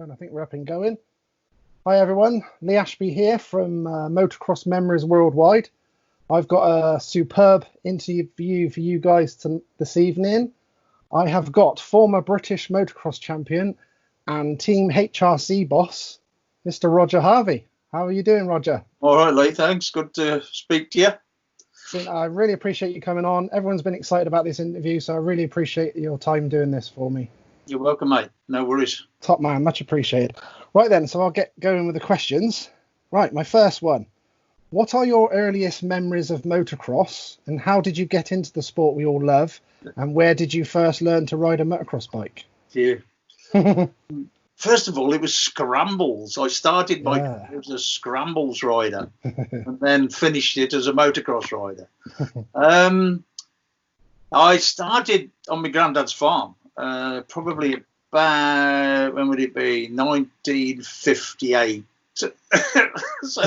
And I think we're up and going. Hi everyone, Lee Ashby here from Motocross Memories Worldwide. I've got a superb interview for you guys this evening. I have got former British motocross champion and Team HRC boss, Mr. Roger Harvey. How are you doing, Roger? All right, Lee, thanks. Good to speak to you. So, I really appreciate you coming on. Everyone's been excited about this interview, so I really appreciate your time doing this for me. You're welcome, mate. No worries. Top man, much appreciated. Right then, so I'll get going with the questions. Right, my first one. What are your earliest memories of motocross, and how did you get into the sport we all love, and where did you first learn to ride a motocross bike? Yeah. First of all, it was scrambles. I started my career as a scrambles rider and then finished it as a motocross rider. I started on my granddad's farm, probably about, when would it be, 1958. So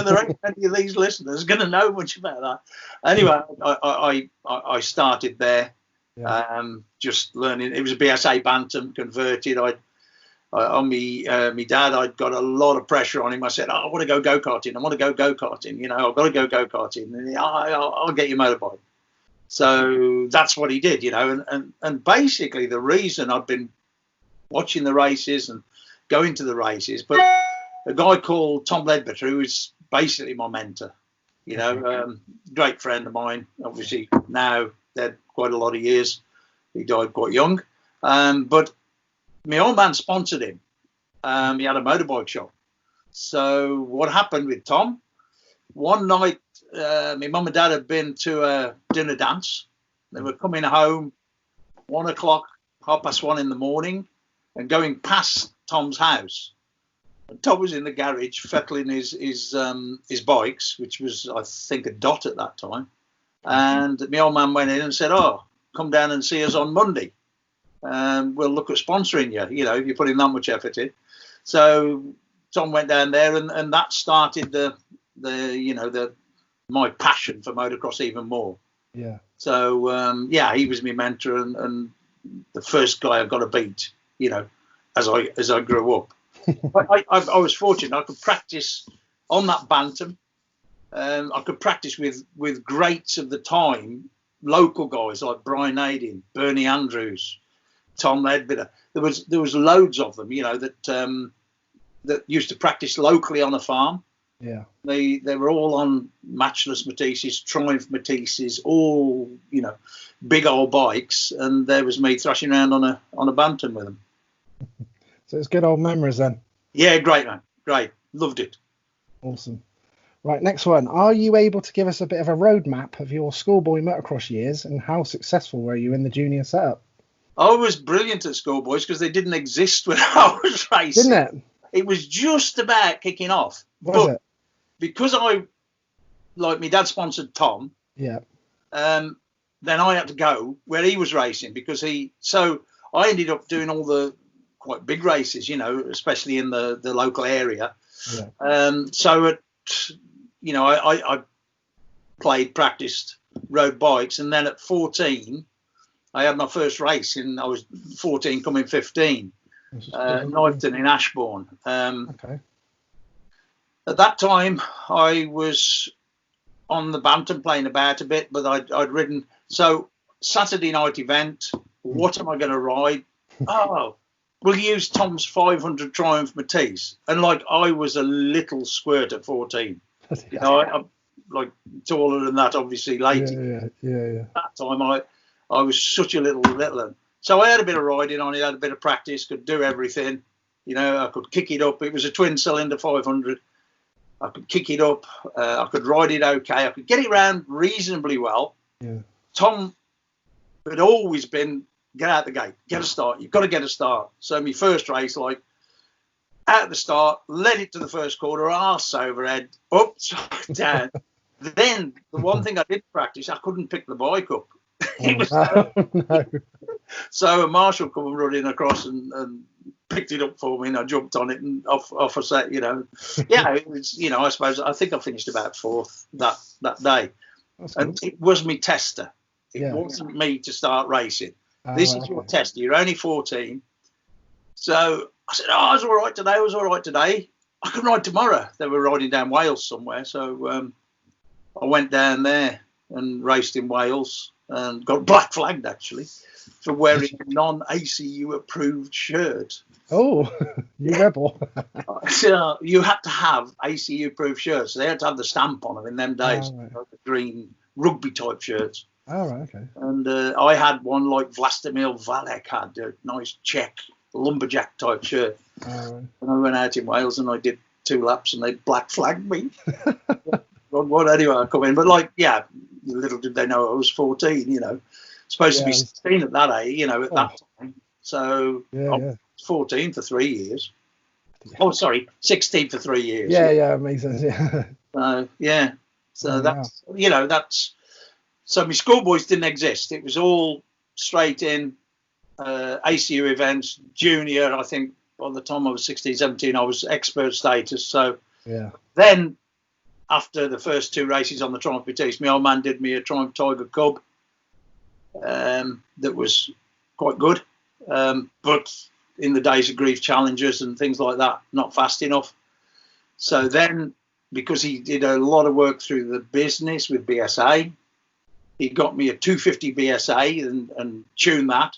there ain't many of these listeners going to know much about that. Anyway, I started there, just learning. It was a BSA Bantam converted. On me dad, I'd got a lot of pressure on him. I said, I want to go karting. I want to go karting. You know, I've got to go karting. And I'll get you a motorbike. So that's what he did. You know, and basically the reason I've been watching the races and going to the races, but a guy called Tom Ledbetter, who is basically my mentor, you know, great friend of mine, obviously now dead quite a lot of years. He died quite young. But my old man sponsored him. He had a motorbike shop. So what happened with Tom, one night, my mum and dad had been to a dinner dance. They were coming home 1 o'clock, 1:30 in the morning, and going past Tom's house. And Tom was in the garage fettling his bikes, which was, I think, a Dot at that time. And my old man went in and said, "Oh, come down and see us on Monday. We'll look at sponsoring you, you know, if you're putting that much effort in." So Tom went down there, and that started my passion for motocross even more. Yeah. So he was my mentor and the first guy I got to beat, you know, as I grew up. I was fortunate. I could practice on that Bantam. I could practice with greats of the time, local guys like Brian Nadin, Bernie Andrews, Tom Ledbetter. There was loads of them, you know, that used to practice locally on a farm. Yeah. They were all on Matchless Matisses, Triumph Matisses, all, you know, big old bikes, and there was me thrashing around on a Bantam with them. So it's good old memories then. Yeah, great, man. Great. Loved it. Awesome. Right, next one. Are you able to give us a bit of a roadmap of your schoolboy motocross years, and how successful were you in the junior setup? I was brilliant at schoolboys because they didn't exist when I was racing. Didn't it? It was just about kicking off. Was it? Because my dad sponsored Tom. Yeah. Then I had to go where he was racing so I ended up doing all the quite big races, you know, especially in the local area. Yeah. So you know, I practiced rode bikes, and then at 14 I had my first race I was 14 coming 15, Knifton in Ashbourne. Okay. At that time I was on the Bantam playing about a bit, but I'd ridden. So Saturday night event, what am I going to ride? Oh, we'll use Tom's 500 Triumph Matisse. And like, I was a little squirt at 14. You know, I'm like taller than that, obviously, later. Yeah. At that time, I was such a little one. So I had a bit of riding on it, had a bit of practice, could do everything. You know, I could kick it up. It was a twin cylinder 500. I could kick it up. I could ride it okay. I could get it around reasonably well. Yeah. Tom had always been, get out the gate, get a start. You've got to get a start. So my first race, like, out the start, led it to the first corner, arse overhead, upside down. Then the one thing I did practice, I couldn't pick the bike up. No. So a marshal come running across and picked it up for me, and I jumped on it and off a set, you know. Yeah, it was, you know, I think I finished about fourth that day. And it was me tester. It wasn't me to start racing. This is your tester. You're only 14. So I said, I was all right today. I can ride tomorrow. They were riding down Wales somewhere. So I went down there and raced in Wales and got black flagged, actually, for wearing a non-ACU approved shirt. Oh, you rebel. So you had to have ACU approved shirts. So they had to have the stamp on them in them days, right. like the green rugby type shirts. Oh, right, okay. And I had one like Vlastimil Valek had, a nice Czech lumberjack type shirt. Right. And I went out in Wales and I did 2 laps and they black flagged me. Well, anyway, I come in. But like, yeah, little did they know I was 14, you know. Supposed to be 16 at that age, you know, at that time. So I was 14 for 3 years. Oh, sorry, 16 for 3 years. Yeah, makes sense. Yeah. So that's, you know, that's. So my schoolboys didn't exist. It was all straight in ACU events, junior. I think by the time I was 16, 17, I was expert status. So then after the first 2 races on the Triumph Batiste, my old man did me a Triumph Tiger Cub that was quite good. But in the days of grief challenges and things like that, not fast enough. So then, because he did a lot of work through the business with BSA, he got me a 250 BSA and tuned that.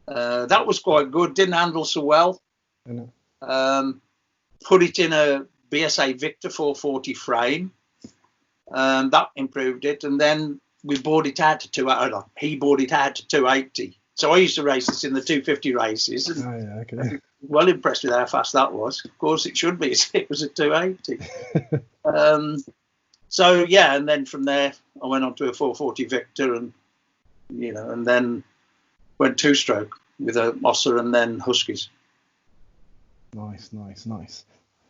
That was quite good. Didn't handle so well. Put it in a BSA Victor 440 frame. That improved it. And then we bought it out to he bought it out to 280. So I used to race this in the 250 races. And well impressed with how fast that was. Of course, it should be. It was a 280. So, yeah, and then from there, I went on to a 440 Victor and, you know, and then went 2-stroke with a Osser and then Huskies. Nice.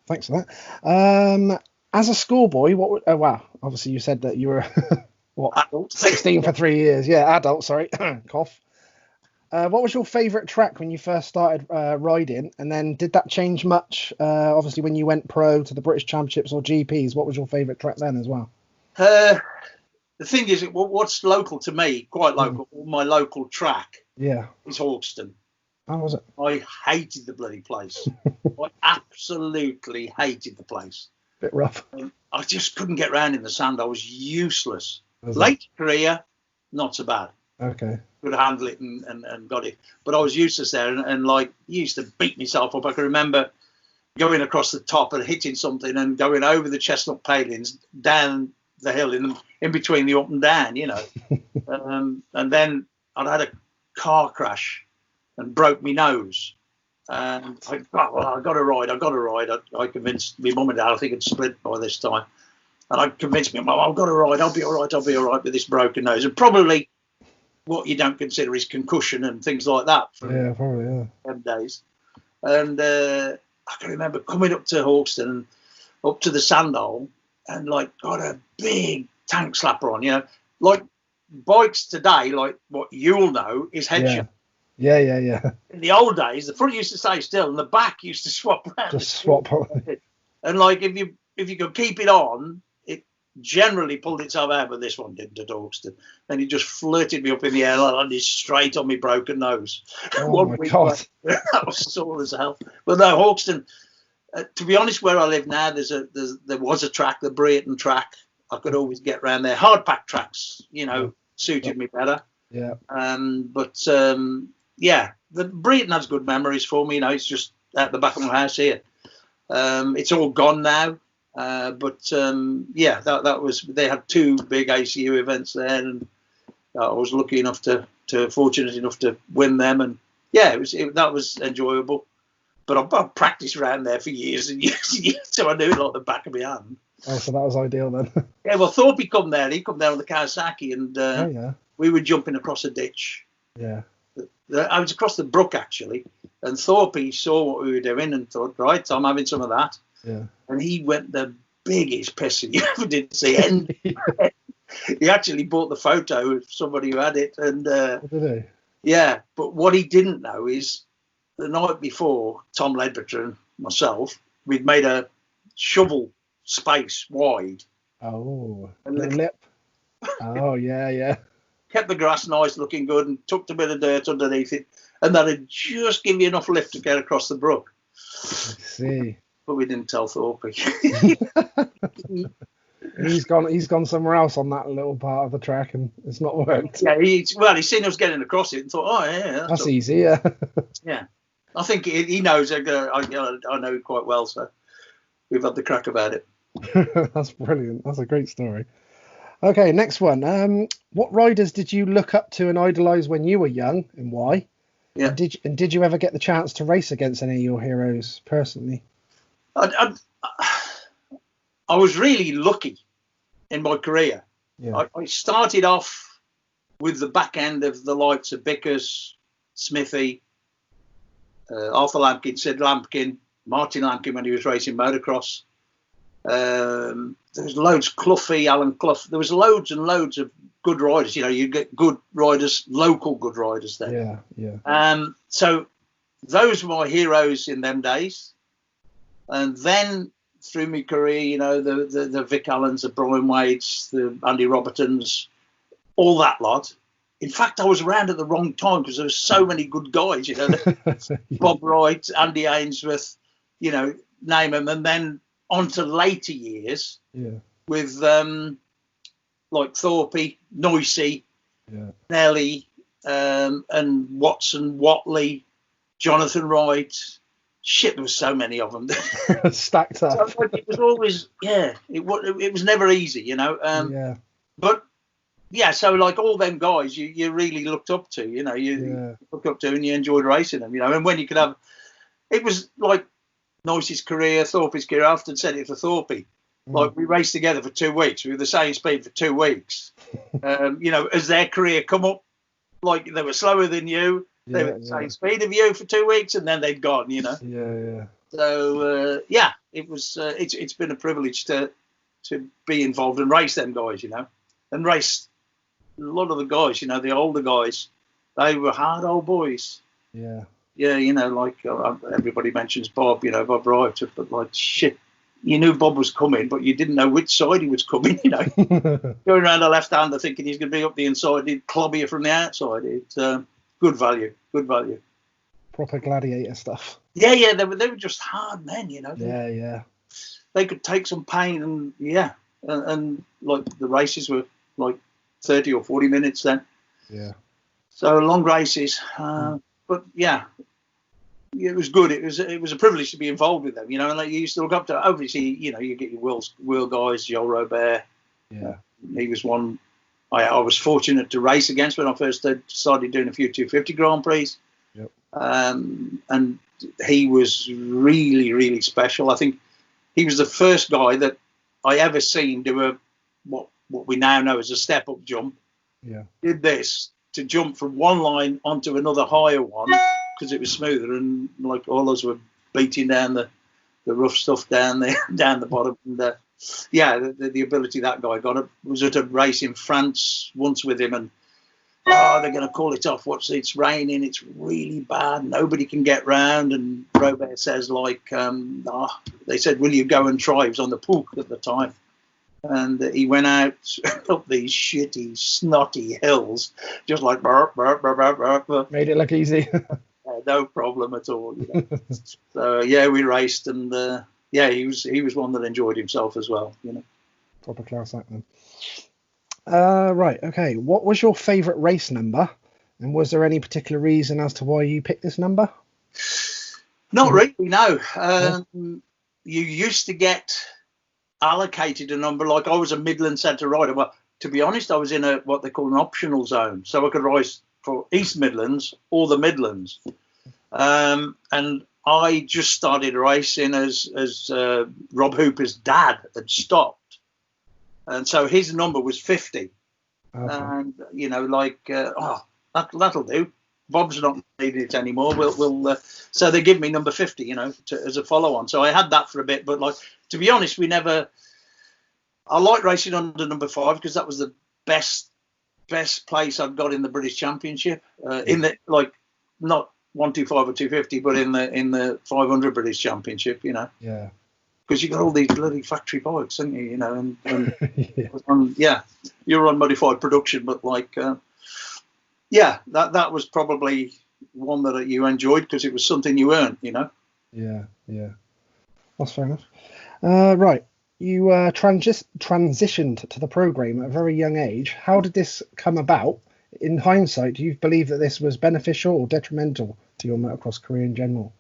Thanks for that. As a schoolboy, obviously you said that you were, Adult. 16 for 3 years. Yeah, adult, sorry, cough. What was your favourite track when you first started riding? And then did that change much, obviously, when you went pro to the British Championships or GPs? What was your favourite track then as well? The thing is, what's local to me, quite local, my local track is Halston. How was it? I hated the bloody place. I absolutely hated the place. Bit rough. I just couldn't get around in the sand. I was useless. Late career, not so bad. Okay. Could handle it and got it. But I was useless there and like used to beat myself up. I can remember going across the top and hitting something and going over the chestnut palings down the hill in between the up and down, you know. And then I'd had a car crash and broke my nose. And I got to ride. I convinced my mum and dad, I think it'd split by this time. And I convinced my mum, I've got to ride. I'll be all right with this broken nose. And probably what you don't consider is concussion and things like that from them days. And I can remember coming up to Halston and up to the sandhole and like got a big tank slapper on, you know, like bikes today, like what you'll know is headshot. Yeah. In the old days, the front used to stay still and the back used to swap around. Just swap. And like if you could keep it on, it generally pulled itself out, but this one didn't at Halston. And it just flirted me up in the air and landed straight on my broken nose. Oh my God. That was sore as hell. But no, Halston, to be honest, where I live now, there was a track, the Brereton track. I could always get around there. Hard pack tracks, you know, suited me better. Yeah. The Brereton has good memories for me. You know, it's just at the back of my house here. It's all gone now. That was, they had 2 big ACU events there, and I was fortunate enough to win them. And that was enjoyable. But I practiced around there for years and years and years, so I knew it like the back of my hand. Oh, so that was ideal then. Yeah, well, Thorpe come there. He come down on the Kawasaki, and we were jumping across a ditch. Yeah. I was across the brook, actually, and Thorpe saw what we were doing and thought, right, I'm having some of that. Yeah. And he went the biggest pissing you ever did see. And he actually bought the photo of somebody who had it. And did he? Yeah, but what he didn't know is the night before, Tom Ledbetter and myself, we'd made a shovel space wide. Oh, and the lip. Oh, yeah. Kept the grass nice, looking good, and tucked a bit of dirt underneath it. and that'd just give you enough lift to get across the brook. I see. But we didn't tell Thorpe. He's gone somewhere else on that little part of the track, and it's not worked. Yeah, he's seen us getting across it and thought, oh yeah, that's easy. Yeah. Yeah, I think he knows. I know quite well, so we've had the crack about it. That's brilliant. That's a great story. Okay, next one. What riders did you look up to and idolise when you were young, and why? Yeah. And did you ever get the chance to race against any of your heroes personally? I was really lucky in my career. Yeah. I started off with the back end of the likes of Bickers, Smithy, Arthur Lampkin, Sid Lampkin, Martin Lampkin when he was racing motocross. There was loads, Cloughie, Alan Clough. There was loads and loads of good riders. You know, you get good riders, local good riders there. Yeah. So those were my heroes in them days. And then through my career, you know, the Vic Allens, the Brian Wades, the Andy Robertons, all that lot. In fact, I was around at the wrong time because there were so many good guys, you know, Bob Wright, Andy Ainsworth, you know, name them. And then on to later years with like Thorpe, Noisy, Nelly, and Watson, Watley, Jonathan Wright. Shit, there was so many of them. Stacked up. So it was always, it was never easy, you know. But yeah, so like all them guys, you really looked up to, you know, you looked up to and you enjoyed racing them, you know. And when you could have, it was like Noisy's career, Thorpe's career. I often said it for Thorpe. Like we raced together for 2 weeks. We were the same speed for 2 weeks. You know, as their career come up, like they were slower than you. They were the same speed of you for 2 weeks, and then they'd gone. You know. Yeah. So it was. It's been a privilege to be involved and race them guys. You know, and race a lot of the guys. You know, the older guys. They were hard old boys. Yeah. Yeah, you know, like everybody mentions Bob. You know, Bob Wright, but like shit. You knew Bob was coming, but you didn't know which side he was coming, you know. Going around the left-hander thinking he's going to be up the inside, he'd clobber you from the outside. It's good value. Proper gladiator stuff. Yeah, they were just hard men, you know. Yeah. They could take some pain and like the races were like 30 or 40 minutes then. Yeah. So long races. But yeah. It was good. It was a privilege to be involved with them, you know. And like you used to look up to. Obviously, you know, you get your Will guys, Joel Robert. Yeah, he was one I was fortunate to race against when I first started doing a few 250 Grand Prix. Yep. And he was really, really special. I think he was the first guy that I ever seen do what we now know as a step up jump. Yeah, did this to jump from one line onto another higher one. Because it was smoother, and like all those were beating down the rough stuff down the bottom. And the ability that guy got. I was at a race in France once with him, and they're going to call it off. It's raining, it's really bad, nobody can get round. And Robert says like, they said, will you go and try? He was on the Pook at the time. And he went out up these shitty, snotty hills, just like burp, burp, burp, burp, burp, burp. Made it look easy. No problem at all. You know? So yeah, we raced, and he was one that enjoyed himself as well. You know, proper class act then. Right, okay. What was your favourite race number, and was there any particular reason as to why you picked this number? Not really, no. You used to get allocated a number. Like I was a Midland Centre rider. Well, to be honest, I was in what they call an optional zone, so I could race for East Midlands or the Midlands. And I just started racing as Rob Hooper's dad had stopped, and so his number was 50. Okay. And you know, like that'll do. Bob's not needing it anymore. We'll so they give me number 50, you know, as a follow-on. So I had that for a bit, but like to be honest, I like racing under number 5 because that was the best place I've got in the British Championship. In the like not 125 or 250, but in the 500 British Championship, you know. Yeah. Because you got all these bloody factory bikes, haven't you? You know, and you're on modified production, but like, that was probably one that you enjoyed because it was something you earned, you know. Yeah, yeah. That's fair enough. Right. You transitioned to the program at a very young age. How did this come about? In hindsight, do you believe that this was beneficial or detrimental to your motocross career in general?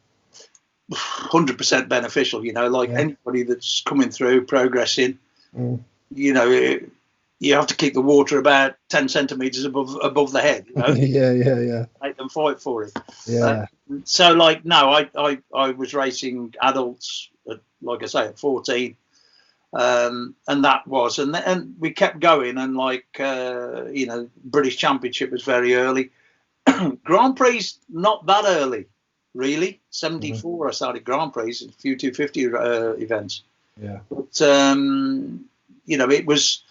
100% beneficial, you know, like anybody that's coming through, progressing, you know, you have to keep the water about 10 centimeters above the head, you know. yeah. Make them fight for it. Yeah. So, like, no, I was racing adults, like I say, at 14. And that was, and we kept going, and like, you know, British Championship was very early. Grand Prix, not that early, really. 74, I started Grand Prix, a few 250 events. Yeah. But, you know, it was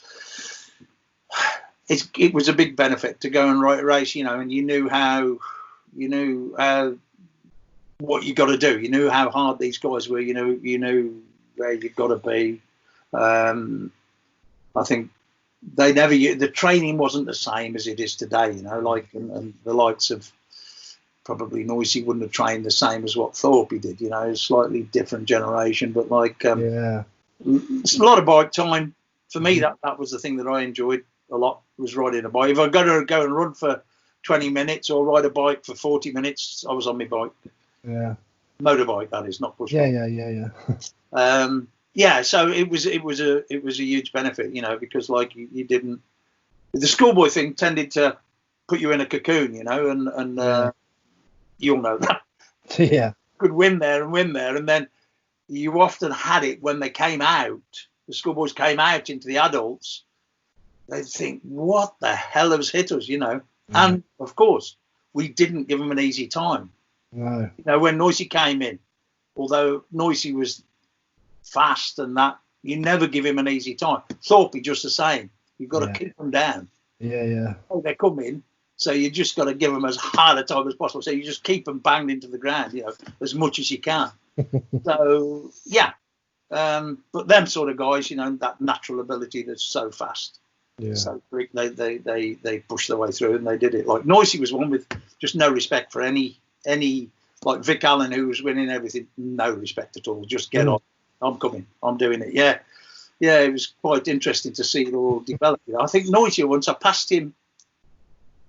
a big benefit to go and race, you know, and you knew what you got to do. You knew how hard these guys were. You knew where you got to be. I think the training wasn't the same as it is today, you know, like, and the likes of probably Noisy wouldn't have trained the same as what Thorpe did, you know, a slightly different generation, but like, it's a lot of bike time for me. That was the thing that I enjoyed a lot, was riding a bike. If I got to go and run for 20 minutes or ride a bike for 40 minutes, I was on my bike. Yeah. Motorbike, that is, not push bike. Yeah. Yeah, so it was a huge benefit, you know, because like you didn't, the schoolboy thing tended to put you in a cocoon, you know, and you'll know that. Yeah. Could win there, and then you often had it when they came out. The schoolboys came out into the adults. They'd think, "What the hell has hit us?" You know, and of course we didn't give them an easy time. No. You know, when Noisy came in, although Noisy was fast and that, you never give him an easy time. Thorpe just the same. You've got to keep them down. Yeah. Oh, they're coming, so you just got to give them as hard a time as possible. So you just keep them banged into the ground, you know, as much as you can. So yeah, but them sort of guys, you know, that natural ability that's so fast, so quick, they pushed their way through and they did it. Like Noisy was one with just no respect for any like Vic Allen, who was winning everything, no respect at all. Just get on. I'm coming. I'm doing it. Yeah. It was quite interesting to see it all develop. I think Noisy, once I passed him,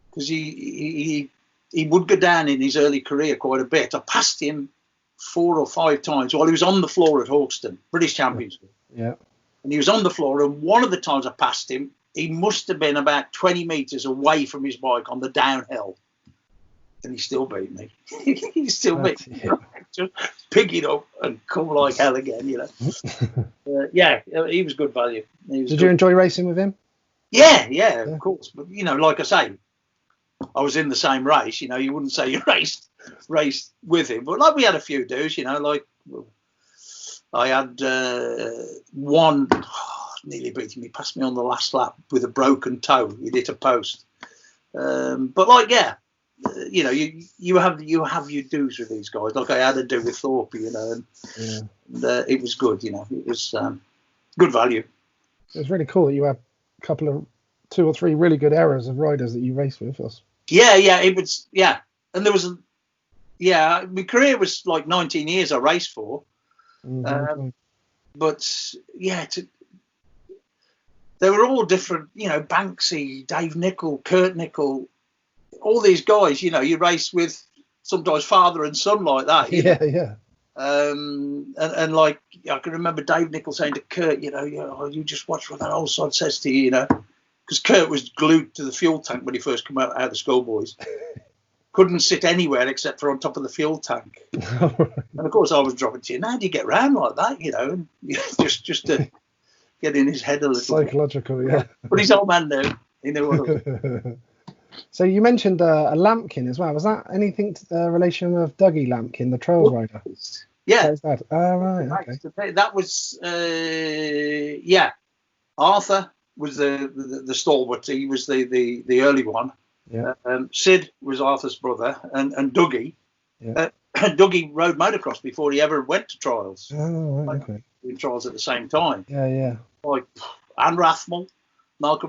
because he would go down in his early career quite a bit. I passed him 4 or 5 times while he was on the floor at Halston, British Championship. Yeah. And he was on the floor, and one of the times I passed him, he must have been about 20 metres away from his bike on the downhill. And he still beat me. He still beat me. Just pick it up and come like hell again, you know. He was good value. Did you enjoy racing with him? Yeah, of course. But, you know, like I say, I was in the same race. You know, you wouldn't say you raced with him. But, like, we had a few dudes, you know, like I had one nearly beat him. He passed me on the last lap with a broken toe. He hit a post. But, like, you know, you have your dues with these guys, like I had to do with Thorpe, you know, and it was good, you know, it was good value. It was really cool that you had a couple of 2 or 3 really good eras of riders that you raced with us. It was, and there was my career was like 19 years I raced for, but they were all different, you know, Banksy, Dave Nicol, Kurt Nicol, all these guys, you know, you race with sometimes father and son like that. Yeah. And like, I can remember Dave Nicol saying to Kurt, you know, you just watch what that old sod says to you, you know, because Kurt was glued to the fuel tank when he first came out of the Schoolboys. Couldn't sit anywhere except for on top of the fuel tank. And of course I was dropping to you, how do you get round like that, you know, and just to get in his head a little psychological bit. Yeah. But he's old man now, he knew what it was. So you mentioned a Lampkin as well. Was that anything to the relation of Dougie Lampkin, the trails rider? Yeah. Oh, right. Okay. That was Arthur was the stalwart. He was the early one. Yeah. Sid was Arthur's brother, and Dougie. Yeah. Dougie rode motocross before he ever went to trials. Oh, right. Okay. In trials at the same time. Yeah. Like, and Malcolm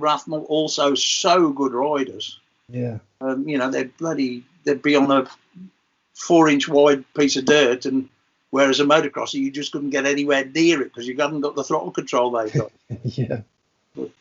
Rathmell, also so good riders. Yeah. You know, they'd be on 4-inch wide piece of dirt, and whereas a motocrosser, you just couldn't get anywhere near it because you haven't got the throttle control they've got. Yeah. But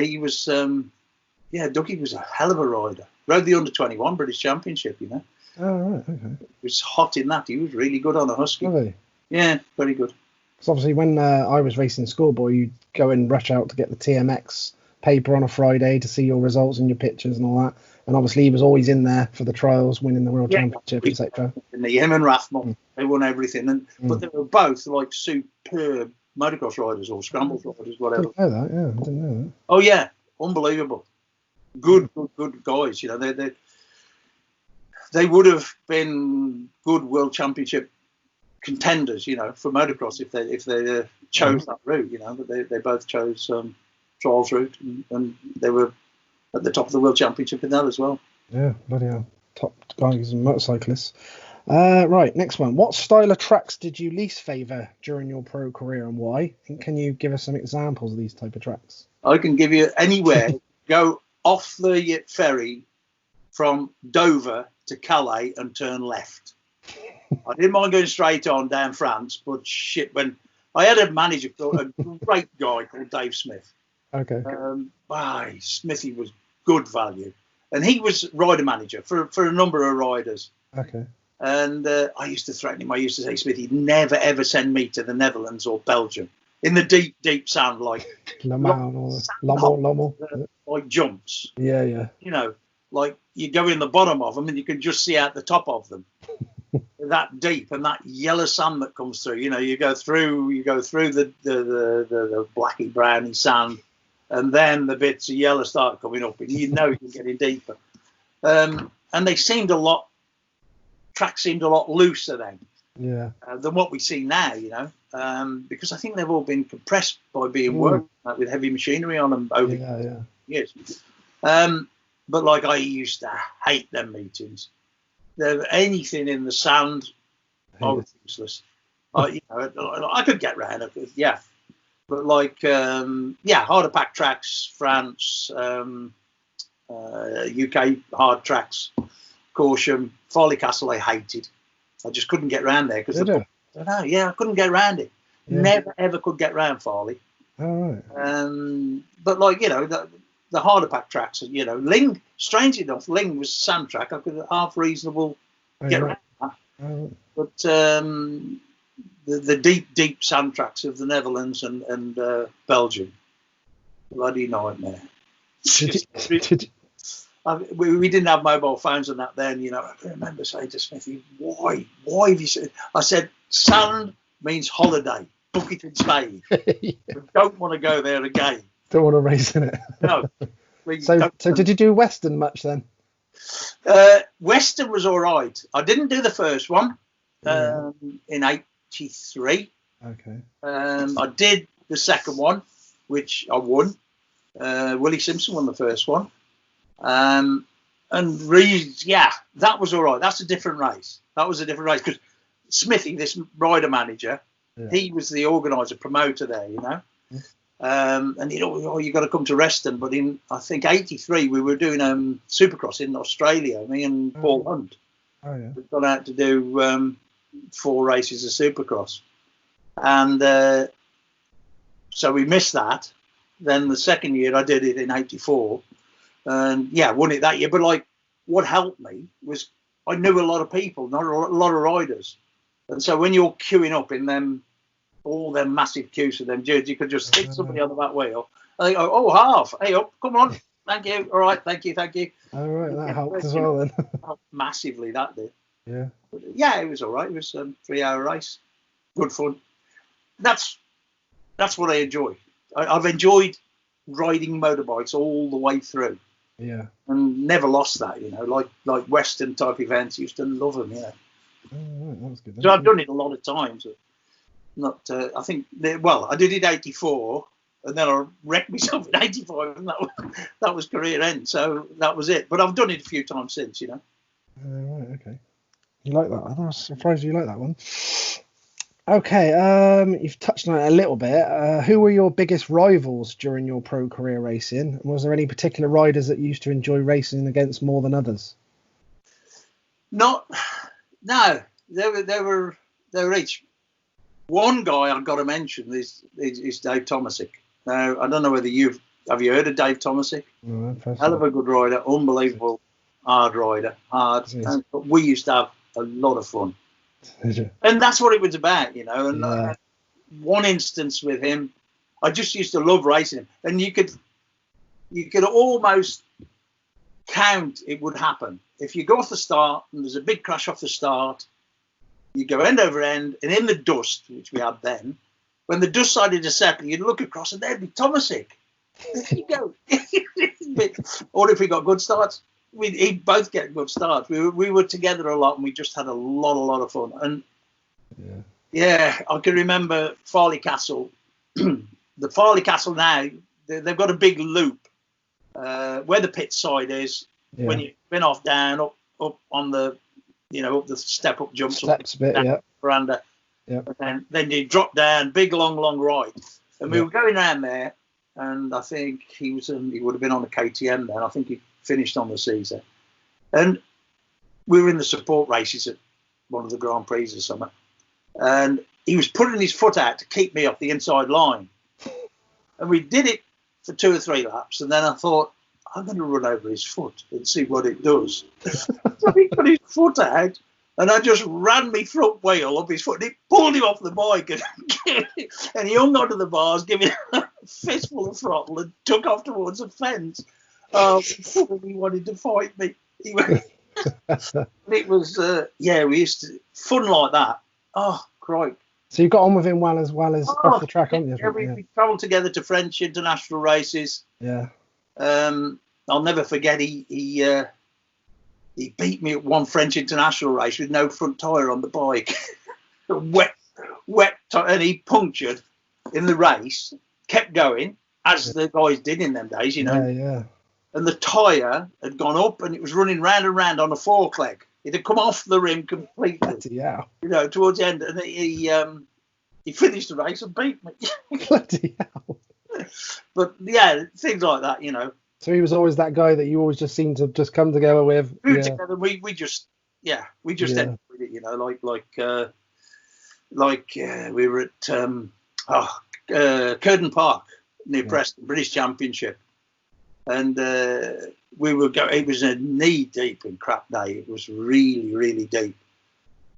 he was. Ducky was a hell of a rider. Rode the under-21 British Championship, you know. Oh, right, okay. He was hot in that. He was really good on a Husky. Really? Yeah, very good. Because obviously when I was racing Schoolboy, you'd go and rush out to get the TMX paper on a Friday to see your results and your pictures and all that. And obviously he was always in there for the trials, winning the World Championship, etc. Him and Rathmore, they won everything. But they were both like superb motocross riders or scramble riders, whatever. I didn't know that. Oh, yeah. Unbelievable. Good guys. You know, they would have been good World Championship contenders, you know, for motocross if they chose that route, you know. But they both chose trials route, and they were at the top of the World Championship in that as well. Yeah, bloody hell. Top guys and motorcyclists. Right, next one. What style of tracks did you least favour during your pro career and why? And can you give us some examples of these type of tracks? I can give you anywhere. Go off the ferry from Dover to Calais and turn left. I didn't mind going straight on down France, but shit, when I had a manager, a great guy called Dave Smith. Okay. Smithy was good value. And he was rider manager for a number of riders. Okay. And I used to threaten him. I used to say, Smithy, never, ever send me to the Netherlands or Belgium. In the deep, deep sand, like Lommel. Like jumps. Yeah. You know, like you go in the bottom of them and you can just see out the top of them. That deep, and that yellow sand that comes through. You know, you go through the blacky browny sand, and then the bits of yellow start coming up, and you know you're getting deeper. And tracks seemed a lot looser then. Yeah. Than what we see now, you know, because I think they've all been compressed by being worked with heavy machinery on them over years. But like I used to hate them meetings. Anything in the sand, I was useless. I could get round it, but like harder pack tracks, France, UK hard tracks, Corsham, Farley Castle, I hated. I just couldn't get round there because I couldn't get round it. Yeah. Never ever could get round Farley. Oh, right. But like, you know, the harder pack tracks, you know, Ling, strangely enough, Ling was sand track. I could half reasonable get around that. But the deep sand tracks of the Netherlands and Belgium, bloody nightmare. We didn't have mobile phones and that then, you know. I can remember saying to Smithy, why have you said? I said, sand means holiday. Book it in Spain. We don't want to go there again. Don't want to race in it. No. So did you do Western much then? Western was all right. I didn't do the first one in '83. Okay. I did the second one, which I won. Willie Simpson won the first one. And that was all right. That's a different race. That was a different race because Smithy, this rider manager, he was the organizer, promoter there, you know. And you got to come to Reston. But in, I think, '83, we were doing Supercross in Australia, me and Paul Hunt. Oh, yeah. We've gone out to do 4 races of Supercross. And so we missed that. Then the second year, I did it in '84. And, won it that year. But, like, what helped me was I knew a lot of people, not a lot of riders. And so when you're queuing up in all them massive queues for them dudes, you could just hit somebody on the back wheel. And they go, oh, half. Hey, up, come on. Thank you. All right, thank you. All right, that helped as well then. Massively, that did. Yeah. But, it was all right. It was a 3-hour race. Good fun. That's what I enjoy. I've enjoyed riding motorbikes all the way through. Yeah. And never lost that, you know, like Western type events. Used to love them, you know. Oh, right, that was good. So I've done it a lot of times. Not, I think, I did it '84, and then I wrecked myself in '85, and that was career end. So that was it. But I've done it a few times since, you know. Right, okay. You like that? I was surprised you like that one. Okay, you've touched on it a little bit. Who were your biggest rivals during your pro career racing? And was there any particular riders that you used to enjoy racing against more than others? Not No, they were each. One guy I've got to mention is Dave Tomasic. Now I don't know whether have you heard of Dave Tomasic? No, Hell of a good rider, unbelievable hard rider, but we used to have a lot of fun, and that's what it was about, you know. And one instance with him, I just used to love racing him, and you could almost count it would happen if you go off the start and there's a big crash off the start. You go end over end, and in the dust, which we had then, when the dust started to settle, you'd look across and there'd be Tomasic. There you go. Or if we got good starts, he'd both get good starts. We were together a lot, and we just had a lot of fun. And I can remember Farley Castle. The Farley Castle now, they've got a big loop where the pit side is. When you spin off down up on the, up the step up jumps, steps a bit, veranda. Yeah. And then you drop down, big long ride. And we were going around there, and I think he would have been on the KTM then. I think he finished on the Caesar. And we were in the support races at one of the Grand Prix or something. And he was putting his foot out to keep me off the inside line. And we did it for 2 or 3 laps. And then I thought, I'm going to run over his foot and see what it does. So he put his foot out, and I just ran my front wheel up his foot, and it pulled him off the bike, and he hung onto the bars, giving a fistful of throttle, and took off towards the fence. He probably wanted to fight me. It was, we used to, fun like that. Oh, crikey. So you got on with him well as off the track, haven't you? Yeah, we travelled together to French international races. Yeah. I'll never forget he beat me at one French international race with no front tyre on the bike. wet and he punctured in the race, kept going, as the guys did in them days, Yeah. And the tyre had gone up, and it was running round and round on a fork leg. It had come off the rim completely. Yeah. Towards the end, and he finished the race and beat me. Bloody hell. But yeah, things like that, So he was always that guy that you always just seemed to just come together with. Together, we just ended with it, like we were at Curden Park near Preston, British Championship, and we were it was a knee deep in crap day. It was really, really deep,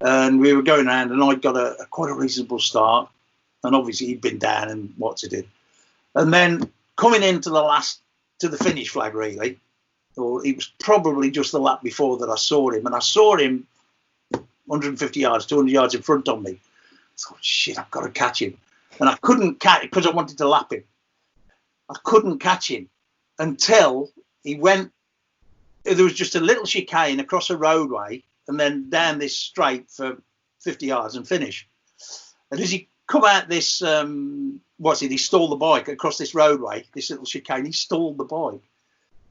and we were going around, and I got quite a reasonable start, and obviously he'd been down and what's it did, and then coming into the finish flag, really, or he was probably just the lap before that I saw him, and I saw him 150 yards, 200 yards in front of me. I thought, shit, I've got to catch him. And I couldn't catch him because I wanted to lap him. I couldn't catch him until he went, there was just a little chicane across a roadway and then down this straight for 50 yards and finish. And as he come out this, he stalled the bike across this roadway, this little chicane, he stalled the bike.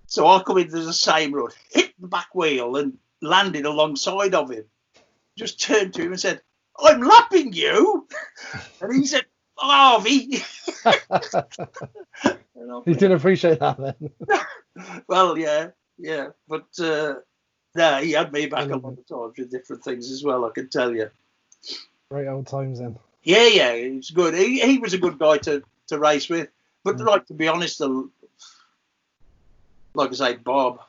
So I come into the same road, hit the back wheel and landed alongside of him. Just turned to him and said, I'm lapping you. And he said, Harvey. He didn't appreciate that then. Well, yeah. But he had me back a lot of times with different things as well, I can tell you. Great old times then. Yeah, he was good. He was a good guy to race with. But to be honest, like I say, Bob,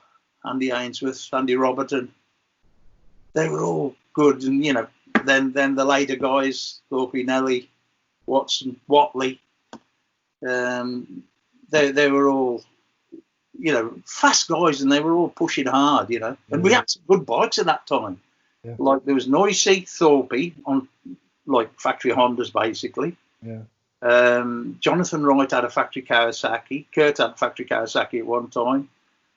Andy Ainsworth, Andy Robertson, they were all good. And, then the later guys, Thorpe, Nelly, Watson, Watley, they were all, fast guys, and they were all pushing hard, And we had some good bikes at that time. Yeah. Like there was Noisy, Thorpe on like factory Hondas, basically. Yeah. Jonathan Wright had a factory Kawasaki. Kurt had factory Kawasaki at one time.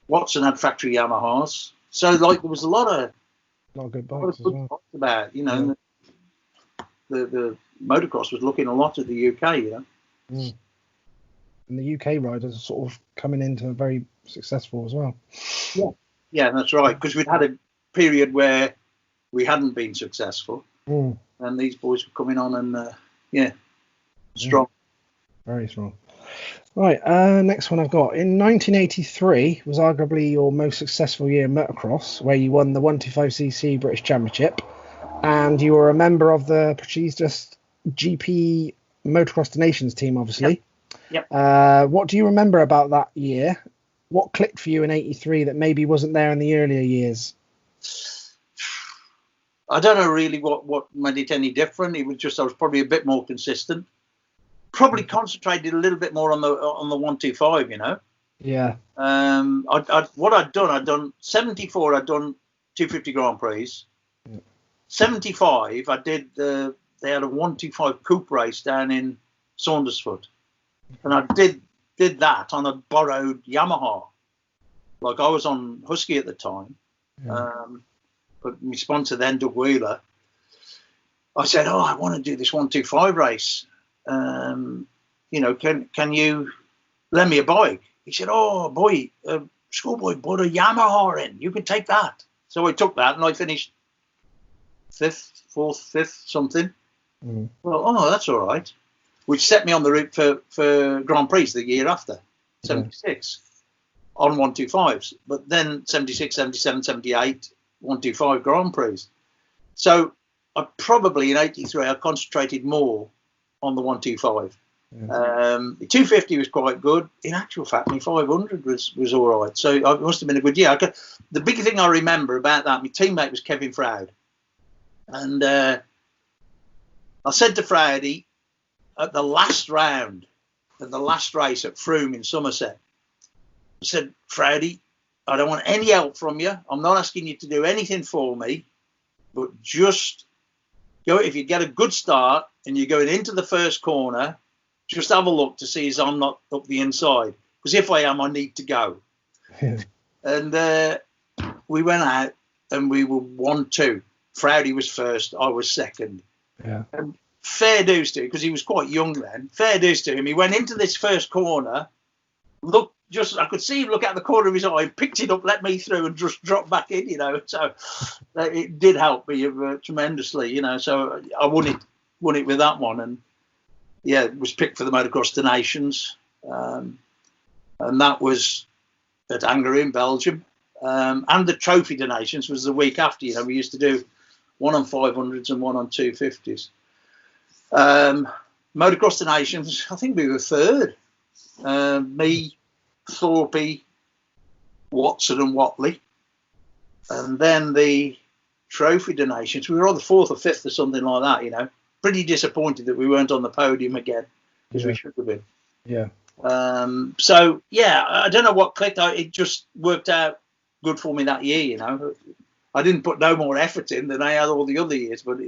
Watson had factory Yamahas. So there was a lot of good bikes as well. Bikes about, the motocross was looking a lot at the UK, And the UK riders are sort of coming into very successful as well. Yeah, that's right. Because we'd had a period where we hadn't been successful, and these boys were coming on and strong. Very strong. Right, next one I've got. In 1983 was arguably your most successful year in motocross, where you won the 125cc British Championship and you were a member of the prestigious GP Motocross to Nations team, obviously. Yep. What do you remember about that year? What clicked for you in '83 that maybe wasn't there in the earlier years? I don't know really what made it any different. It was just I was probably a bit more consistent. Probably concentrated a little bit more on the 125, you know. Yeah. What I'd done 74. I'd done 250 Grand Prix. Yeah. 75. I did they had a 125 coupe race down in Saundersfoot, and I did that on a borrowed Yamaha. Like I was on Husky at the time. Yeah. But my sponsor then, Doug Wheeler, I said, I want to do this 125 race. You know, can you lend me a bike? He said, boy, Schoolboy put a Yamaha in. You can take that. So I took that and I finished fourth, fifth, something. Mm. Well, that's all right. Which set me on the route for Grand Prix the year after, 76, on 125s. But then 76, 77, 78, 125 Grand Prix. So I probably in '83 I concentrated more on the 125. The 250 was quite good. In actual fact, my 500 was all right. So it must have been a good year. The big thing I remember about that, my teammate was Kevin Froud, and I said to Froudy at the last round, at the last race at Frome in Somerset, I said, Froudy, I don't want any help from you. I'm not asking you to do anything for me, but just go. If you get a good start and you're going into the first corner, just have a look to see if I'm not up the inside. Because if I am, I need to go. And we went out and we were 1-2. Froudy was first. I was second. Yeah. And fair dues to him, because he was quite young then. Fair dues to him. He went into this first corner. I could see him look out the corner of his eye, picked it up, let me through, and just dropped back in, you know. So it did help me tremendously, you know. So I won it with that one, and yeah, it was picked for the Motocross to Nations, and that was at Angers in Belgium, and the Trophy to Nations was the week after. You know, we used to do one on 500s and one on 250s. Motocross to Nations, I think we were third. Me, Thorpe, Watson and Watley. And then the Trophy to Nations, we were on the fourth or fifth or something like that, you know. Pretty disappointed that we weren't on the podium again, because we should have been. Yeah. So, yeah, I don't know what clicked. It just worked out good for me that year, you know. I didn't put no more effort in than I had all the other years, but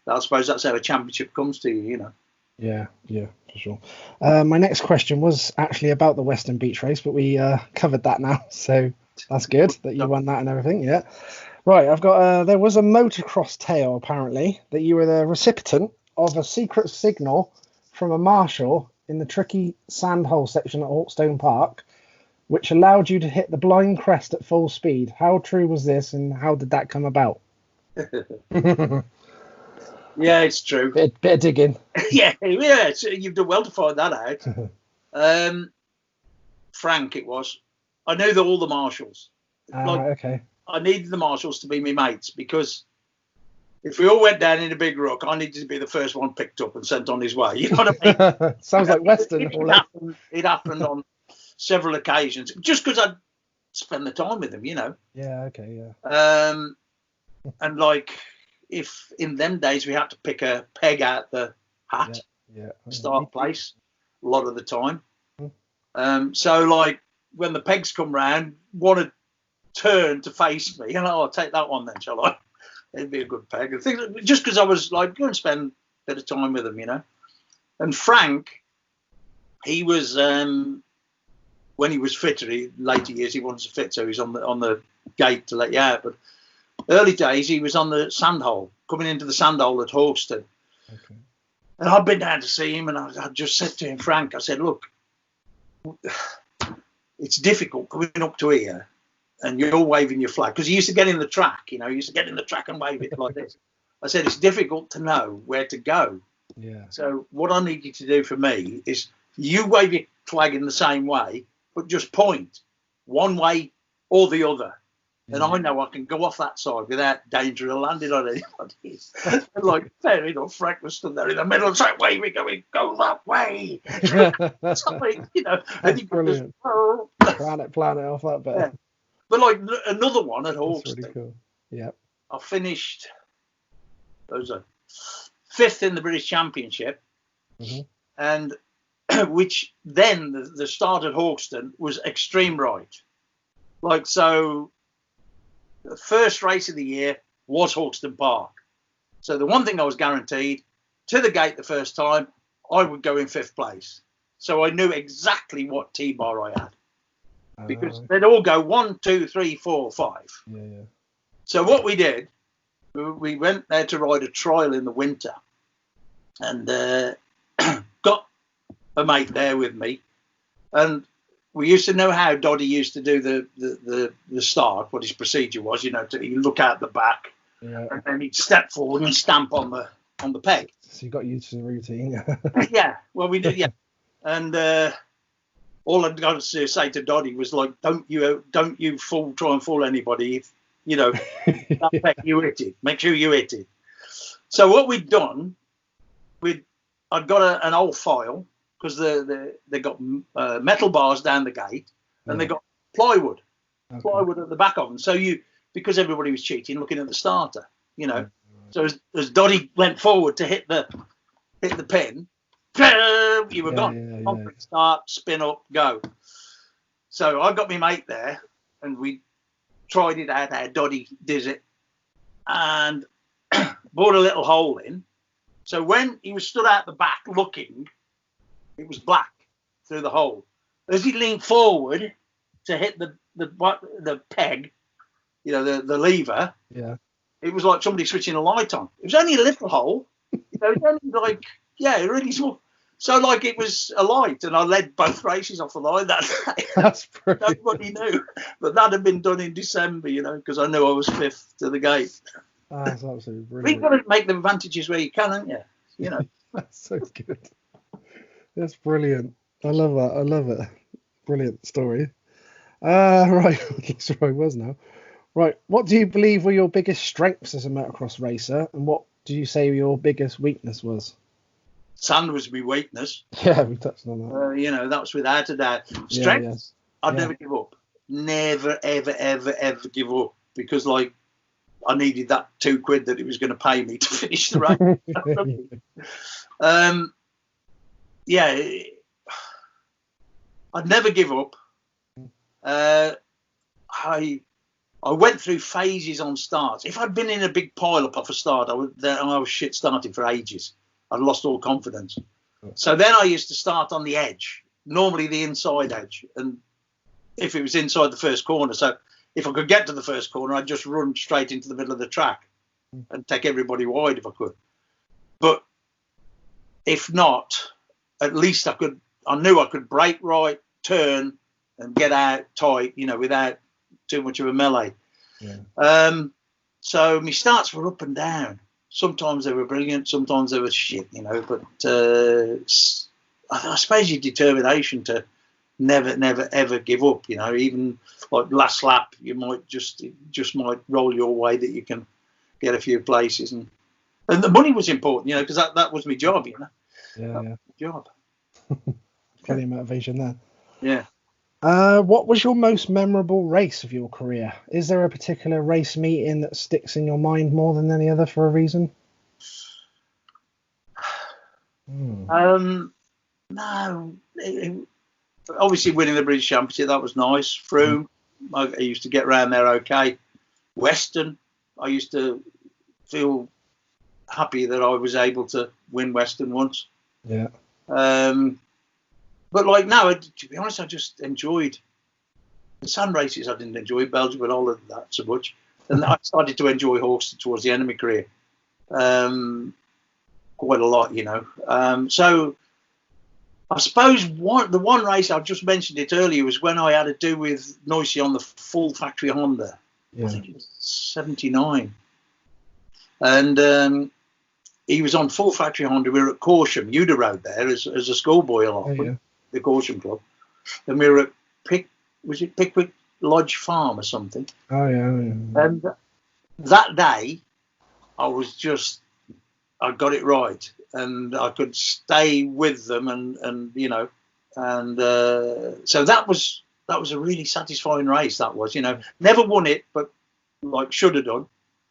I suppose that's how a championship comes to you, you know. Yeah, for sure. My next question was actually about the Western Beach race, but we covered that now, so that's good that you won that and everything. Yeah, right. I've got. There was a motocross tale apparently that you were the recipient of a secret signal from a marshal in the tricky sandhole section at Hawkstone Park, which allowed you to hit the blind crest at full speed. How true was this, and how did that come about? Yeah, it's true. Bit of digging. yeah, you've done well to find that out. Frank, it was. I knew all the marshals. Okay. I needed the marshals to be my mates, because if we all went down in a big ruck, I needed to be the first one picked up and sent on his way. You know what I mean? Sounds like Western. It happened on several occasions, just because I'd spend the time with them, you know. Yeah, okay, yeah. And like, if in them days we had to pick a peg out the hat, start place, a lot of the time. So like when the pegs come round, one would turn to face me, and I'll take that one then, shall I? It'd be a good peg. And things, just because I was like, go and spend a bit of time with them, you know. And Frank, he was when he was fitter. Later years he wasn't so fit, so he's on the gate to let you out, but. Early days, he was on the sandhole, coming into the sandhole at Halston. Okay. And I'd been down to see him, and I just said to him, Frank, I said, look, it's difficult coming up to here, and you're waving your flag. Because he used to get in the track, you know, he used to get in the track and wave it like this. I said, it's difficult to know where to go. Yeah. So what I need you to do for me is you wave your flag in the same way, but just point one way or the other. And I know I can go off that side without danger of landing on anybody. And like, fair enough, Frank was stood there in the middle and said, "Way we going, go that way." So, like, you know, and you brilliant. Plan it off that bit. Yeah. But like another one at Halston. That's really cool. Yeah. I finished, those are 5th in the British Championship, and which then the start at Halston was extreme right. Like, so the first race of the year was Halston Park. So the one thing I was guaranteed, to the gate the first time, I would go in 5th place. So I knew exactly what T-bar I had. Because they'd all go 1, 2, 3, 4, 5. Yeah. So what we did, we went there to ride a trial in the winter, and got a mate there with me, and we used to know how Doddy used to do the start, what his procedure was, you know, you look out the back, and then he'd step forward and stamp on the peg. So you got used to the routine. Yeah, well, we did, yeah. And all I'd got to say to Doddy was like, don't you try and fool anybody. If, you know, that peg, you hit it. Make sure you hit it. So what we'd done, I'd got an old file, because they got metal bars down the gate, and they got plywood at the back of them. So because everybody was cheating, looking at the starter, you know. So as Doddy went forward to hit the pin, you were gone. Concrete start, spin up, go. So I got my mate there, and we tried it out how Doddy did it, and bored a little hole in. So when he was stood out the back looking, it was black through the hole. As he leaned forward to hit the peg, you know, the lever, it was like somebody switching a light on. It was only a little hole. It was only like, really small. So like it was a light, and I led both races off the line that day. That's brilliant. Nobody knew, but that had been done in December, you know, because I knew I was 5th to the gate. That's absolutely brilliant. You've got to make the advantages where you can, haven't you? You know. That's so good. That's brilliant. I love that. I love it. Brilliant story. Right, that's where I was now. Right, what do you believe were your biggest strengths as a motocross racer, and what do you say your biggest weakness was? Sand was my weakness. Yeah, we touched on that. You know, that was without a doubt. Strength, I'd never give up. Never, ever, ever, ever give up, because like I needed that £2 that it was going to pay me to finish the race. I'd never give up. I went through phases on starts. If I'd been in a big pile-up off a start, I was shit starting for ages. I'd lost all confidence. So then I used to start on the edge, normally the inside edge, and if it was inside the first corner. So if I could get to the first corner, I'd just run straight into the middle of the track and take everybody wide if I could. But if not, at least I knew I could brake right, turn, and get out tight, you know, without too much of a melee. So my starts were up and down. Sometimes they were brilliant, sometimes they were shit, you know. But I suppose your determination to never, never, ever give up, you know. Even like last lap, you might just might roll your way that you can get a few places, and the money was important, you know, because that was my job, you know. Job. Plenty of motivation there. Yeah. What was your most memorable race of your career? Is there a particular race meeting that sticks in your mind more than any other for a reason? No. Obviously winning the British Championship, that was nice. Froome, I used to get around there okay. Western, I used to feel happy that I was able to win Western once. Yeah. But like now, to be honest, I just enjoyed the sand races. I didn't enjoy Belgium and all of that so much, and I started to enjoy Halston towards the end of my career, quite a lot, you know. So I suppose the one race I just mentioned it earlier was when I had to do with Noisy on the full factory Honda. I think it was 79, and he was on full factory Honda. We were at Corsham, Uda Road there as a schoolboy a lot. The Corsham Club, and we were at Pickwick Lodge Farm or something. Oh yeah. And that day, I got it right, and I could stay with them, and you know, and so that was a really satisfying race. That was, you know, never won it, but like should have done.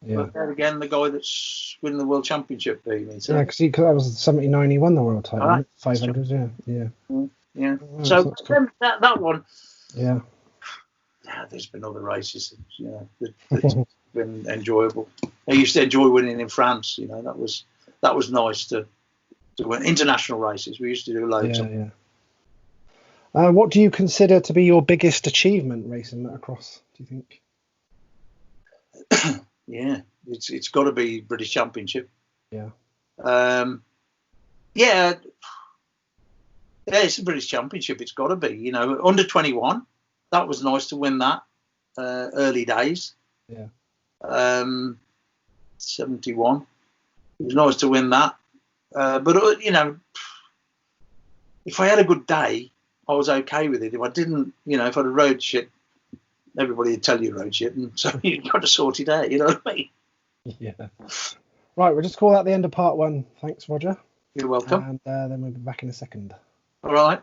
Yeah. But then again, the guy that's winning the world championship beat me. So. Yeah, because that was 79 he won the world title, Right. 500. Yeah. Yeah. Oh, So cool. that one. Yeah. Yeah, there's been other races, you know, that's been enjoyable. I used to enjoy winning in France. You know, that was nice to win international races. We used to do loads. Yeah. What do you consider to be your biggest achievement racing motocross? Do you think? Yeah, it's got to be British Championship. Yeah. Yeah, it's the British Championship. It's got to be. You know, under 21. That was nice to win that. Early days. Yeah. 71. It was nice to win that. But you know, if I had a good day, I was okay with it. If I didn't, you know, if I had a road shit, everybody would tell you road shit, and so you've got to sort it out. You know what I mean? Yeah. Right, we'll just call that the end of part 1. Thanks, Roger. You're welcome. And then we'll be back in a second. All right.